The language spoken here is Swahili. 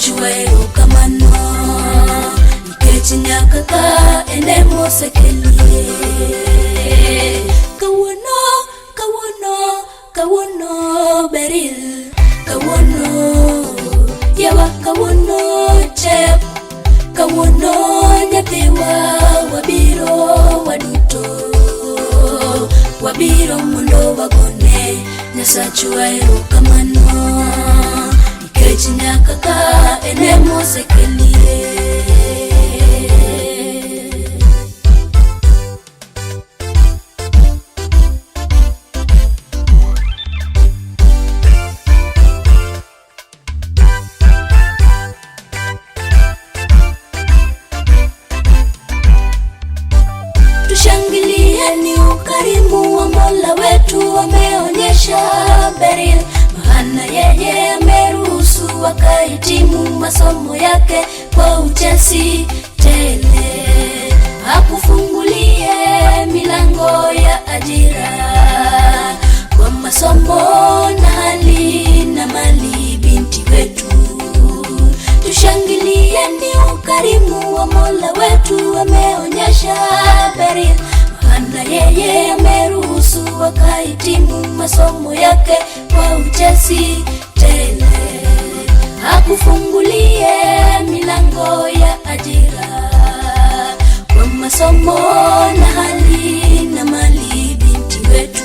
Nasachuero kamano Nikechi nyakaka ene mosekelie Kawono beril Kawono yawa kawono chep Kawono nyatewa wabiro waduto Wabiro mundo wagone Nasachuero kamano Nikechi nyakaka ene mosekelie Tushangilieni ukarimu wa Mola wetu ameonyesha beril Maana yeye ameruhusu akahitimu masomo yake kwa uchesi tele Hakufungulie milango ya ajira Kwa masomo na hali na mali binti wetu Tushangilieni ukarimu wa Mola wetu ameonyesha beril Maana yeye ameruhusu akahitimu masomo yake kwa uchesi tele Hakufungulie milango ya ajira Kwa masomo na hali na mali binti wetu